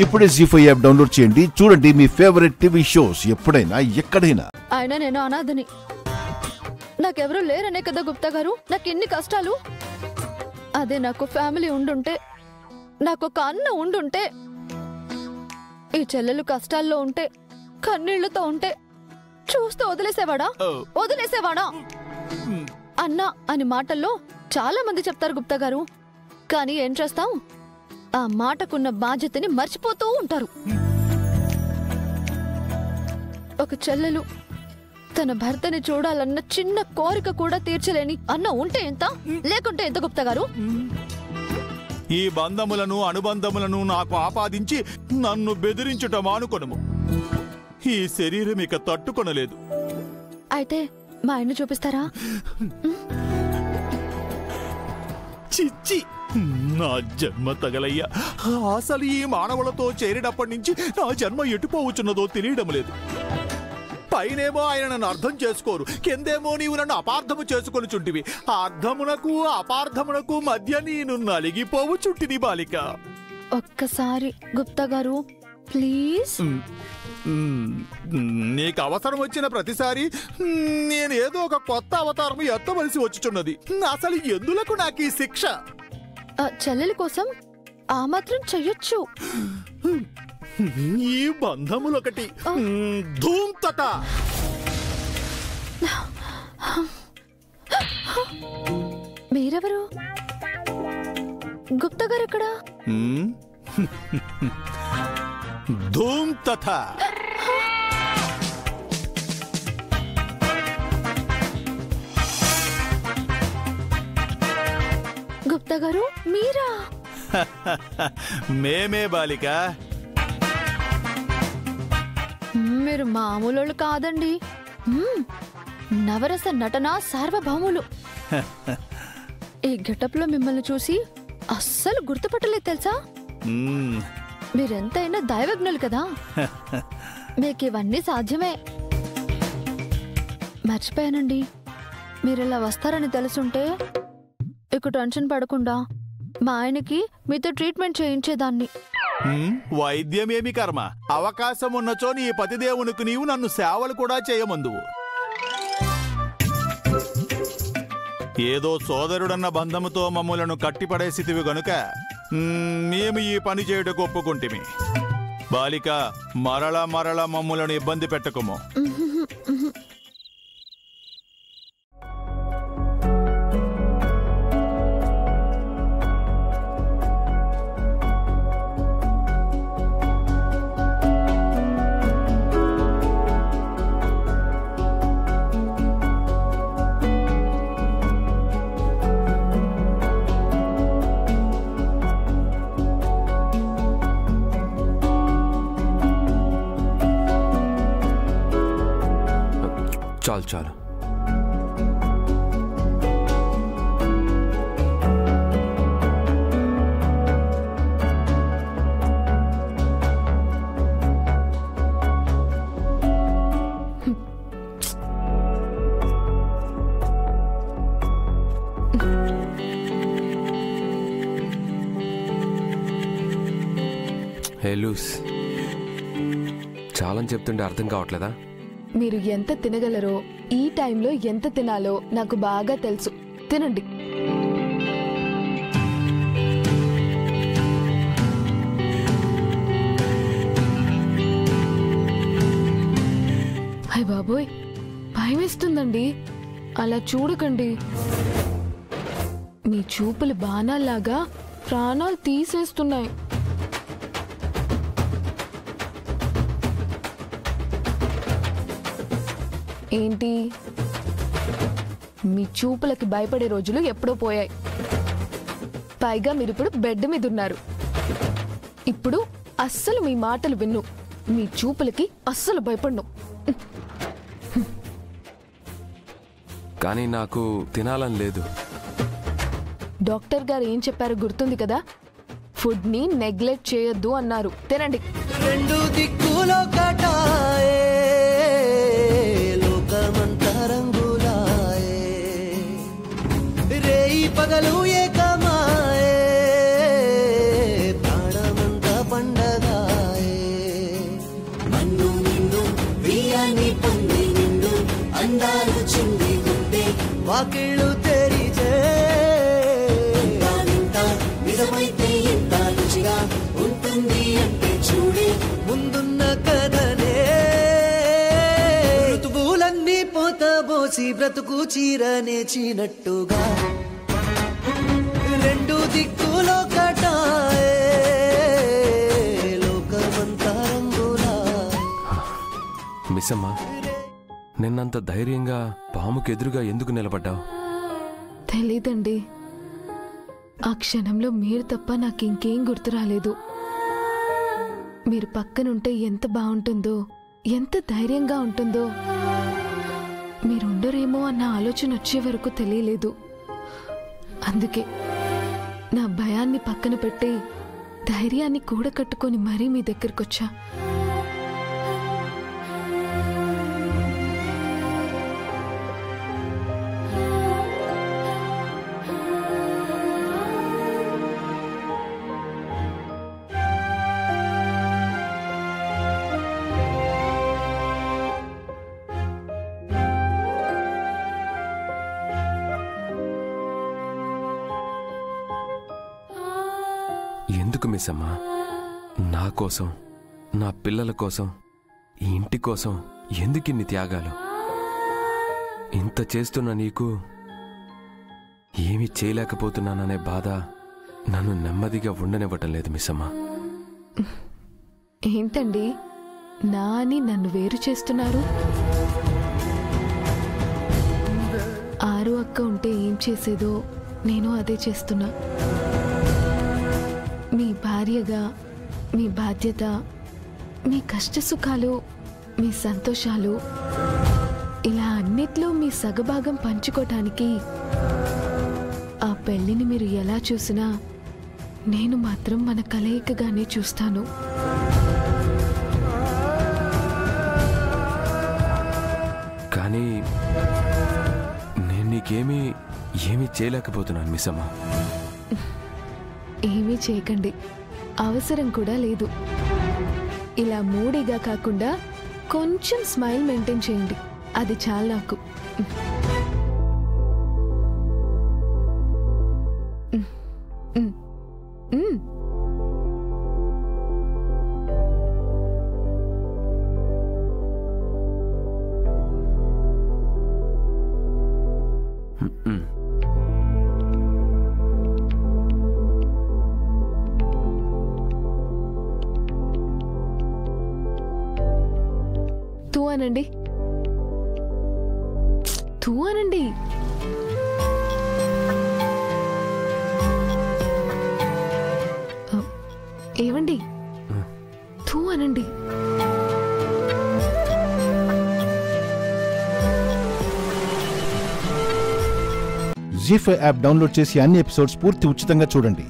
ఇప్పుడే జీ5 app download చేయండి. చూడండి మీ ఫేవరెట్ టీవీ షోస్ ఎప్పుడైనా ఎక్కడైనా. అయినా నేను అనాథని, నాకెవరూ లేరనే కదా గుప్తా గారు నాకు ఎన్ని కష్టాలు. అదే నాకు ఫ్యామిలీ ఉండుంటే, నాకొక అన్న ఉండుంటే, ఈ చెల్లెలు కష్టాల్లో ఉంటే, కన్నీళ్లతో ఉంటే చూస్తూ వదిలేసేవాడా? అన్న అని మాటల్లో చాలా మంది చెప్తారు గుప్తా గారు, కానీ ఏం చేస్తాం, ఆ మాటకున్న బాధ్యతని మర్చిపోతూ ఉంటారు. ఒక చెల్లెలు తన భర్తని చూడాలన్న చిన్న కోరిక కూడా తీర్చలేని అన్న ఉంటే ఎంత, లేకుంటే ఎంత గుప్తా గారు? ఈ బంధములను అనుబంధములను నాకు ఆపాదించి నన్ను బెదిరించుట మానుకొనుము. ఈ శరీరం ఇక తట్టుకొనలేదు. అయితే మా ఆయన చూపిస్తారా? చిచ్చి, నా జన్మ తగలయ్యా. అసలు ఈ మానవులతో చేరినప్పటి నుంచి నా జన్మ ఎటుపోవచ్చున్నదో తెలియడం లేదు. పైనేమో ఆయన నన్ను అర్థం చేసుకోరు, కిందేమో నీవు నన్ను అపార్థము చేసుకొని చుంటివి. అర్థమునకు అపార్థమునకు మధ్య నేను నలిగిపోవచ్చుంటిని బాలిక. ఒక్కసారి గుప్తా గారు ప్లీజ్. నీకు అవసరం వచ్చిన ప్రతిసారి నేను ఏదో ఒక కొత్త అవతారం ఎత్తవలసి వచ్చుచున్నది. అసలు ఎందులకు నాకు ఈ శిక్ష? చెల్లెలి కోసం ఆ మాత్రం చెయ్యొచ్చు. ఈ బంధములొకటి ధూంతట. మీరెవరు? గుప్తా గారు ఎక్కడా? ధూంతత. గుప్తా గారు మీరా? మేమే బాలిక. మీరు మామూలు కాదండి, నవరస నటన సార్వభౌములు. ఈ గెటప్ లో మిమ్మల్ని చూసి అస్సలు గుర్తుపట్టలేదు తెలుసా? మీరెంతైనా దైవజ్ఞులు కదా, మీకు ఇవన్నీ సాధ్యమే. మర్చిపోయానండి, మీరిలా వస్తారని తెలుసుంటే ఇక టెన్షన్ పడకుండా మా ఆయనకి మీతో ట్రీట్మెంట్ చేయించేదాన్ని. వైద్యమేమి కర్మ, అవకాశం ఉన్నచో నీ పతిదేవునికి నీవు నన్ను సేవలు కూడా చేయమందువు. ఏదో సోదరుడన్న బంధముతో మమ్ములను కట్టిపడేసితివి గనుక మేము ఈ పని చేయుటకు ఒప్పుకుంటిమి. బాలిక, మరల మరల మమ్ములను ఇబ్బంది పెట్టకుము. చాలు చాలు. హే లూస్, చాలని చెప్తుంటే అర్థం కావట్లేదా? మీరు ఎంత తినగలరో, ఈ టైంలో ఎంత తినాలో నాకు బాగా తెలుసు. తినండి. హాయ్ బాబోయ్, భయం వేస్తుందండి. అలా చూడకండి, మీ చూపులు బాణాల్లాగా ప్రాణాలు తీసేస్తున్నాయి. ఏంటి, మీ చూపులకి భయపడే రోజులు ఎప్పుడో పోయాయి. పైగా మీరిప్పుడు బెడ్ మీద ఉన్నారు. ఇప్పుడు అస్సలు మీ మాటలు విన్ను, మీ చూపులకి అస్సలు భయపడ్ను. కానీ నాకు తినాలని లేదు. డాక్టర్ గారు ఏం చెప్పారో గుర్తుంది కదా? ఫుడ్ ని నెగ్లెక్ట్ చేయొద్దు అన్నారు. తినండి. రెండు దిక్కులో కటాయే, లోకమంతా రంగులాయే, రేయి పగలు ఏకమాయే, ప్రాణమంతా పండగా వాకిళ్ళు తెరిచే నిజమైతే ఎంత రుచిగా ఉంటుంది అంటే చూడే ముందున్న కథనే ఋతువులన్నీ పోతబోసి బ్రతుకు చీరనేచినట్టుగా రెండు దిక్కులో కటాయే లోకమంతా రంగులా. మిస్ అమ్మా, నిన్నంత ధైర్యంగా పాముకు ఎదురుగా ఎందుకు నిలబడ్డావు? తెలీదండి. ఆ క్షణంలో మీరు తప్ప నాకు ఇంకేం గుర్తు రాలేదు. మీరు పక్కనుంటే ఎంత బాగుంటుందో, ఎంత ధైర్యంగా ఉంటుందో, మీరుండరేమో అన్న ఆలోచన వచ్చే వరకు తెలియలేదు. అందుకే నా భయాన్ని పక్కన పెట్టి ధైర్యాన్ని కూడకట్టుకొని మరీ మీ దగ్గరకొచ్చా. ఎందుకు మిస్ అమ్మా? నా కోసం, నా పిల్లల కోసం, ఈ ఇంటి కోసం ఎందుకు ఇన్ని త్యాగాలు? ఇంత చేస్తున్న నీకు ఏమీ చేయలేకపోతున్నాననే బాధ నన్ను నెమ్మదిగా ఉండనివ్వటం లేదు మిస్ అమ్మా. ఏంటండి నా అని నన్ను వేరు చేస్తున్నారు? ఆరు అక్క ఉంటే ఏం చేసేదో నేను అదే చేస్తున్నా. మీ భార్యగా మీ బాధ్యత, మీ కష్టసుఖాలు, మీ సంతోషాలు ఇలా అన్నిట్లో మీ సగభాగం పంచుకోటానికి ఆ పెళ్లిని మీరు ఎలా చూసినా నేను మాత్రం మన కలయికగానే చూస్తాను. కానీ నేను నీకేమీ చేయలేకపోతున్నాను మిస్ అమ్మా. ఏమీ చేయకండి, అవసరం కూడా లేదు. ఇలా మూడీగా కాకుండా కొంచెం స్మైల్ మెయింటైన్ చేయండి, అది చాలు నాకు. తూ అనండి, తూ అనండి. ఏవండి, తూ అనండి. జీ5 యాప్ డౌన్లోడ్ చేసి అన్ని ఎపిసోడ్స్ పూర్తి ఉచితంగా చూడండి.